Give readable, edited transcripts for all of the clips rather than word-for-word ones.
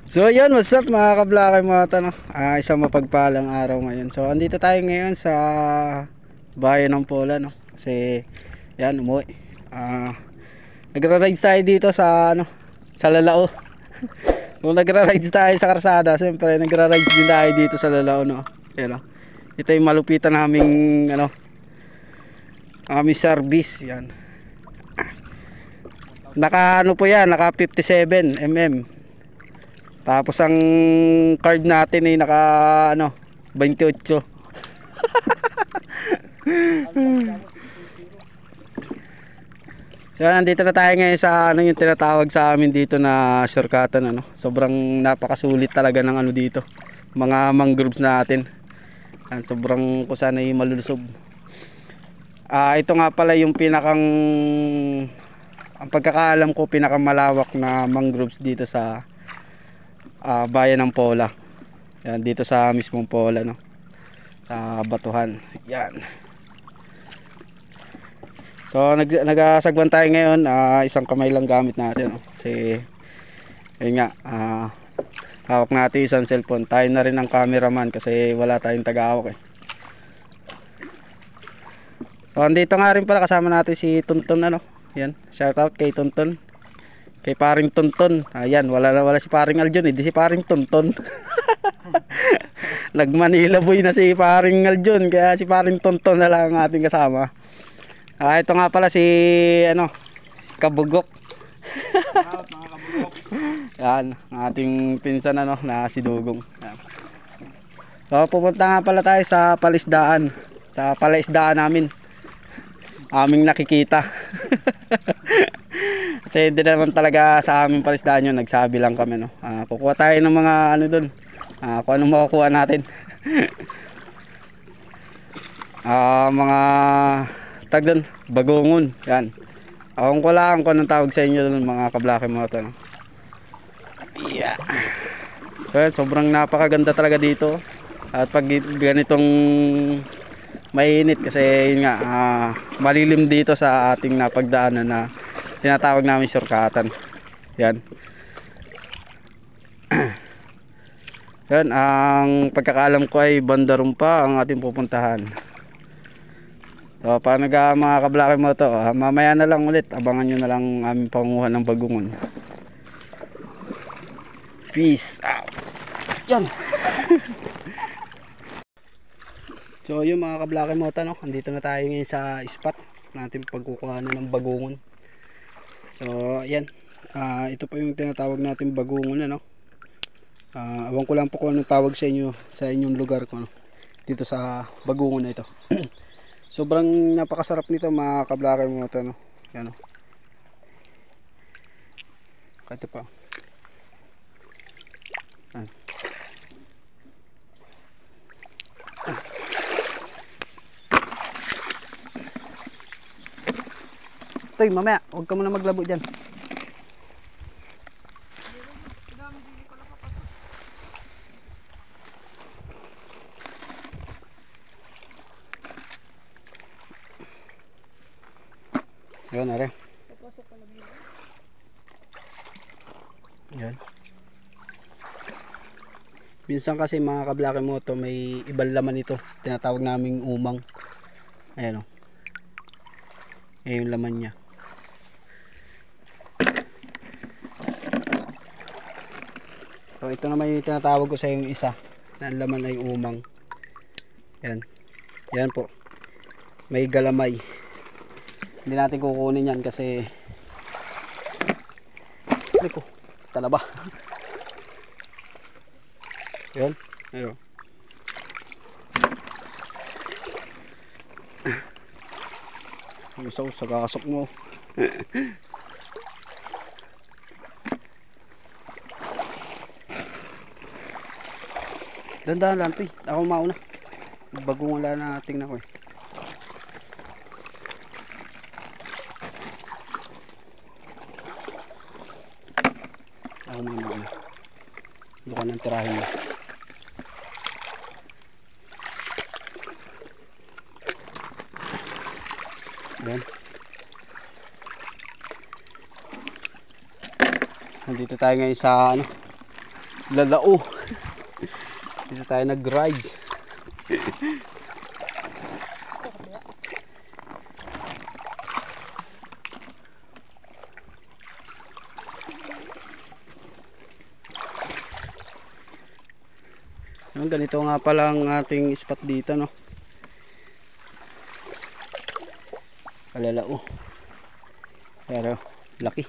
So ayun, what's up mga kablakay mga tanong, isang mapagpalang araw ngayon. So andito tayo ngayon sa bayan ng Pola, no? Kasi yan, umuwi. Nagra-rides tayo dito sa sa Lalao. Kung nagra-rides tayo sa karsada, siyempre nagra-rides din tayo dito sa Lalao, no? Yan, no? Ito yung malupitan naming aming service, yan. Naka po yan, naka 57 mm. Tapos ang card natin ay naka 28. So nandito na tayo ngayon sa yung tinatawag sa amin dito na shortcutan, Sobrang napakasulit talaga ng dito. Mga mangroves natin. Sobrang kusan ay malulusog. Ito nga pala yung ang pagkakaalam ko pinakamalawak na mangroves dito sa bayan ng Pola. Yan, dito sa mismong Pola, sa Batuhan. Yan. So nagasagwan tayo ngayon, isang kamay lang gamit natin, kasi ayun nga, hawak natin isang cellphone. Tayo na rin ang cameraman kasi wala tayong taga-hawak So andito nga rin pala kasama natin si Tonton, yan, shoutout kay Tonton. Kay paring Tonton. Ayan, wala si paring Aljon, di si paring Tonton. Nag-Manila boy na si paring Aljon, kaya si paring Tonton na lang ang ating kasama. Ito nga pala si Kabugok. Mga kabugok. Yan, ang ating pinsan na si Dugong. Yan. So pupunta nga pala tayo sa palisdaan. Sa palaisdaan namin. Aming nakikita. Kasi hindi naman talaga sa aming palisdaan yun, nagsabi lang kami, kukuha tayo ng mga doon, kung anong makukuha natin. Mga tag doon, bagungon, yan. Akong ko lang kung anong tawag sa inyo doon, mga kablake mo ito, Yeah. So yan, sobrang napakaganda talaga dito. At pag ganitong mainit, kasi yun nga, malilim dito sa ating napagdaanan na tinatawag namin shortcutan. Yan. Yan, ang pagkakaalam ko ay Bandarumpa ang ating pupuntahan. So paano mga kablake mo to, mamaya na lang ulit, abangan nyo na lang aming panguhan ng bagungon. Peace out. Yan. So yung mga kablake mo to, andito na tayo ngayon sa spot natin pagkukuhanan ng bagungon. So ayan, ito pa yung tinatawag natin bagungon, awan ko lang po kung anong tawag sa inyo, sa inyong lugar ko, dito sa bagungon na ito. Sobrang napakasarap nito mga kablake mo ito, yan, ito pa. Toy, mamaya, huwag ka muna maglabo dyan. Yan, are. Yan. Minsan kasi mga kablake mo to, may ibang laman ito. Tinatawag naming umang. Ayan, Ayan yung laman niya. So ito naman yung tinatawag ko sa yung isa na laman ay umang. Yan. Yan po. May galamay. Hindi natin kukunin yan kasi ko talaba. Yan. Ayun. Isaw sa kasok mo. Dandahan lang, ako mauna. Bagong wala na tingnan ko Ako mauna. Bukan ng tirahin mo. Yan. Nandito tayo ngayon sa Lalao. Dito tayo nag-ride. Ganito nga pala ang ating spot dito, no? Kalalao. Pero laki.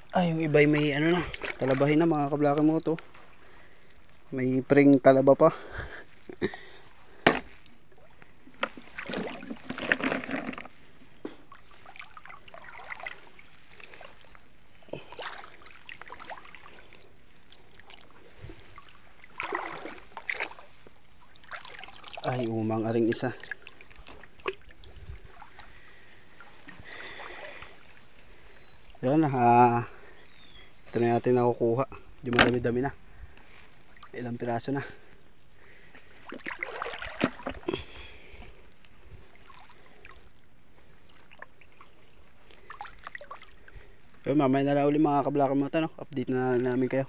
Ay, yung iba may ano na, talabahin na mga kablaki mo to. May pring talaba pa. Ay, umang aring isa. Yan, ito na natin nakukuha. Di madami-dami na. Ilang piraso na. So, mamaya na lang ulit mga kablaka mo ito, no? Update na namin kayo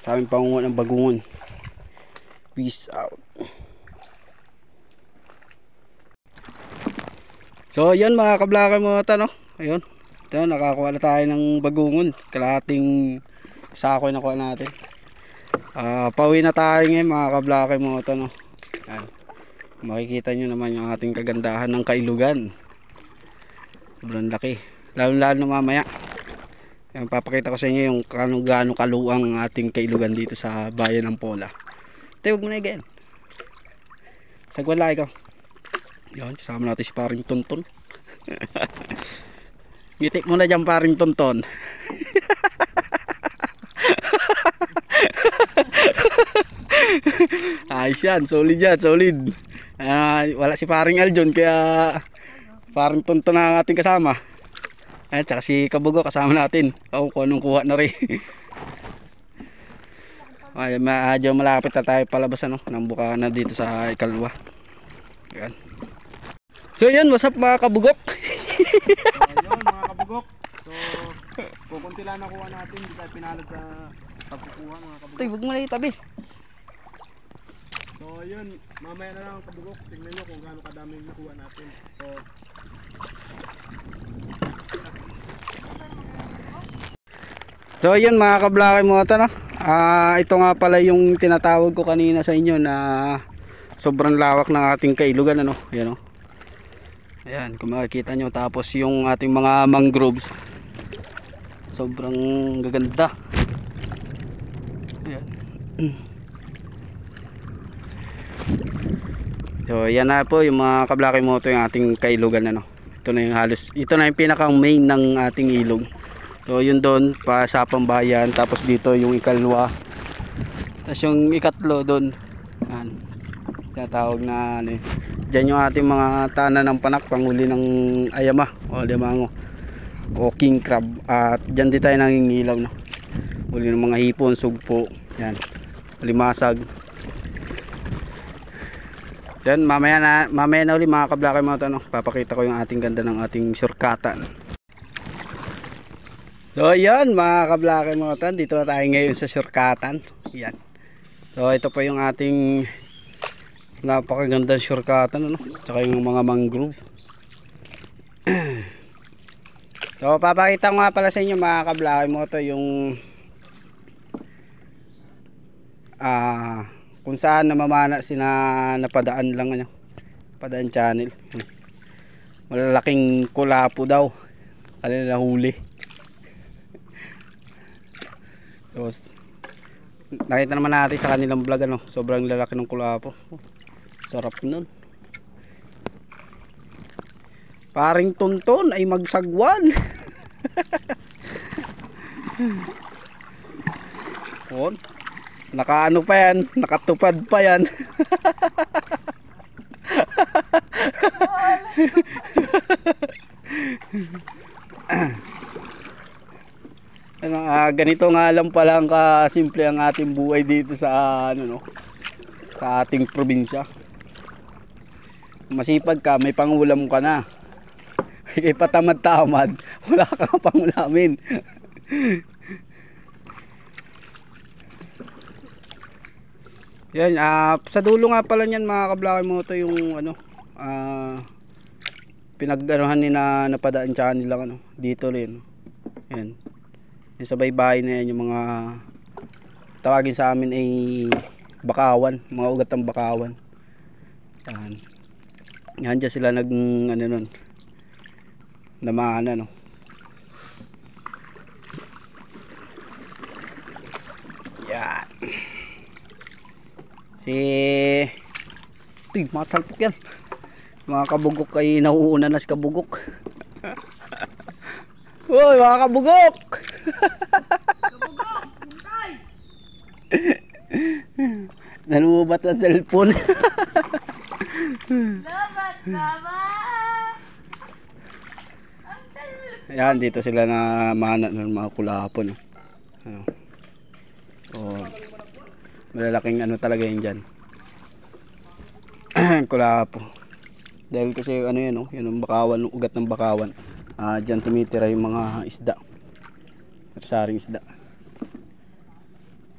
sa aming pangunguha ng bagungon. Peace out. So yun mga kablaka mo ito, no? Ayun, ito, nakakuha na tayo ng bagungon. Kalahating sako na nakuha natin. Pauwi na tayo ngayon mga kablaka mo ito, no? Yan. Makikita nyo naman yung ating kagandahan ng Kailugan. Sobrang laki, lalo na mamaya. Yan, papakita ko sa inyo yung gaano kaluang ang ating Kailugan dito sa bayan ng Pola. Tayo, huwag mo na again. Sagwala ikaw. Yan, kasama natin si paring Tonton. Ngitik mo na dyan paring Tonton. Ayos yan, solid yan, solid. Wala si paring Aljon, kaya paring Tonton na ang ating kasama. At saka si Kabugo kasama natin. Kung anong kuha na rin. Ay, medyo malapit na tayo palabas, ano, nang buka na dito sa ikalwa. Ayan. So yun, what's up mga kabugok? Ayun mga kabugok. So, kukunti lang nakuha natin. Hindi tayo pinalad sa pagkukuha mga kabugok. Tay, huwag mo na itabi. So yun, mamaya na lang kabugok. Tingnan nyo kung gaano kadami yung nakuha natin. So yun mga kablaki mo ito, no? Ito nga pala yung tinatawag ko kanina sa inyo na sobrang lawak ng ating Kailugan, ano? Ayan, no? Ayan, kung makikita nyo. Tapos yung ating mga mangroves, sobrang gaganda. Ayan. So yan na po yung mga kablaki mo ito, yung ating Kailugan, ano? Ito na yung halos, ito na yung pinaka main ng ating ilog. So yun doon pa sa Pambayan, tapos dito yung ikalwa, tapos yung ikatlo doon, yan, tinatawag na ano, dyan yung ating mga tanan ng panak, panguli ng ayama o limango o king crab. At dyan din tayo nangingilaw, no? Huli ng mga hipon, sugpo, yan, limasag. Yan, mamaya na ulit mga kablaki mo ito, no? Papakita ko yung ating ganda ng ating surkatan. So yan mga kablaki mo ito, dito na tayo ngayon sa surkatan. Yan. So ito po yung ating napakagandang surkatan, ano? Tsaka yung mga mangroves. So papakita ko nga pala sa inyo mga kablaki mo ito yung kung saan namamana sina napadaan lang, ano, padaan channel. Malalaking kulapo daw kanila huli. So, nakita naman natin sa kanilang vlog, ano, sobrang lalaki ng kulapo. Sarap nun. Paring Tonton ay magsagwan. On. Nakaano pa yan, nakatupad pa yan. Ano, ganito nga lang pala ang kasimple ang ating buhay dito sa ano no, sa ating probinsya. Masipag ka, may pangulam ka na. Kaya patamad-tamad, wala kang pangulamin. Yan, sa dulo nga pala niyan mga kablaki mo to yung ano, pinag-anuhan ni na napadaan siya nilang ano, dito rin. Yan. Yung sa baybay na yan, yung mga tawagin sa amin ay bakawan, mga ugat ng bakawan. Yan. Yan dyan sila nag ano nun, namaan ano. Yan. Uy, matsalpok yan. Mga kabugok ay nauuna na si kabugok. Uy, mga kabugok! Kabugok! Hintay! Nalubat ang cellphone. Labat! Labat! Ang cellphone! Yan, dito sila na mana ng mga kulapon. Ano. Oh. Malalaking ano talaga yun dyan. Kulapo. Dahil kasi ano yan, oh, yun ang bakawan, ugat ng bakawan. Dyan tumitira yung mga isda. Saring isda.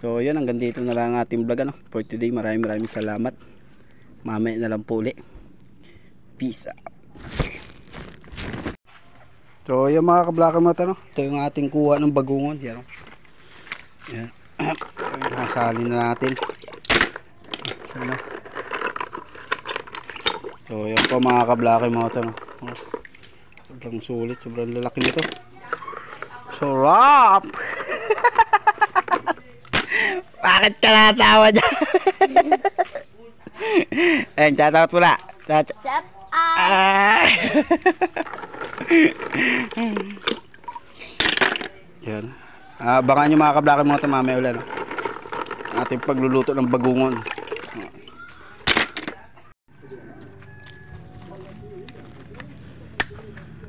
So yun, hanggang dito na lang ang ating vlog ano, for today. Maraming salamat. Mamaya na lang po ulit. Peace out. So yung mga kablaka mata no, ito yung ating kuha ng bagungon. Yan, oh. Yan. Nasali na natin. Sana. So yan po mga kablaki mga ito no. Sobrang sulit, sobrang lalaki nito. Sarap! Bakit ka natawa dyan? Ayan, shoutout muna. Shut up! Yan. Abangan nyo mga kablaki mga ito mamaya ulan. Ating pagluluto ng bagungon.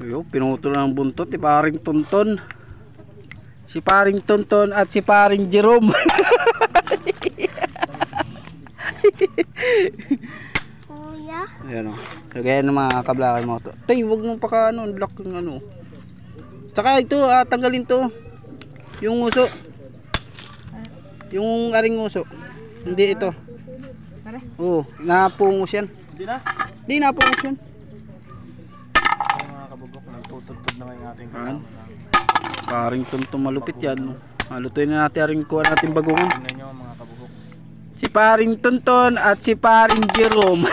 Yo, pinutol ng buntot si paring Tonton. Si paring Tonton at si paring Jerome. Kuya? Ayan o. Kaya ng mga kablaki mo to. Tay, wag mong paka ano, block yung ano. Tsaka ito, tanggalin to. Yung uso. Yung aring uso. Hindi ito. Oo, napungos yan. Hindi na. Hindi napungos yan. Mga kabugok, nagtutugtog na ngayon ating Ayan. kasama. Paring Tonton malupit yan. Lutuin na natin aring kuha natin bagungon. Tingnan nyo mga kabugok. Si paring Tonton at si paring Jerome.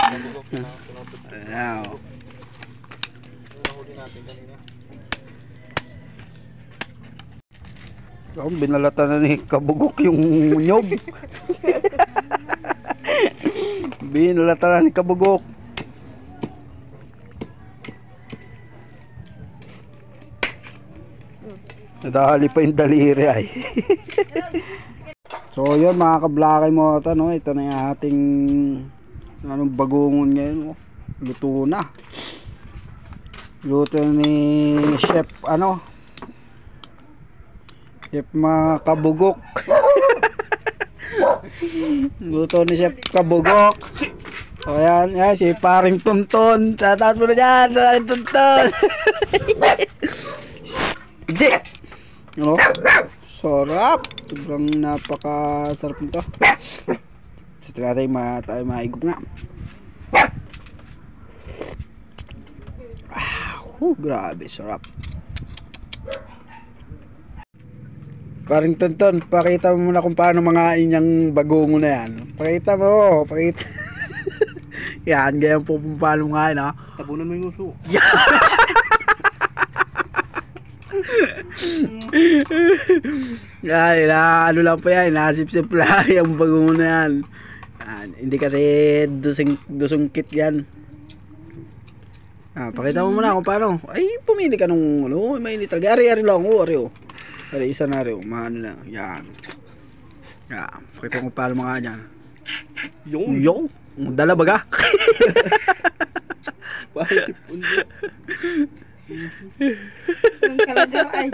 Kabugok na tinutugtog. Wow. Nahuli natin kanina. Oh, binalata na ni kabugok yung nyob. Binalata na ni kabugok. Nadali pa yung daliri ay. So yun mga kablakay mo ito, no? Ito na yung ating anong bagungon ngayon. Oh. Luto na. Luto ni Chef ano, Chef mga kabugok. Luto ni Chef kabugok. O yan, yan si paring Tonton. Shoutout mo na dyan, paring Tonton. Exit. Oh, sarap. Sobrang napakasarap nito. So tayo maigop na. Grabe, sarap. Paring Tonton, pakita mo muna kung paano mangain yung bagungo na yan. Pakita mo, pakita. Yan, ganyan po kung paano mangain, ha. Tabunan mo yung uso. Yan, ano lang pa yan, nasip-sip lang yung bagungo na yan. Yan, hindi kasi dusungkit yan. Pakita mo muna kung paano. Ay, pumili ka nung ano, mainit talaga. Ari lang, ari. Ari, isa na rin, maano na. Yan. Yan, pakita mo paano mga dyan. Yung, dala baga. Parang si Pundo. Yung kalagar ay.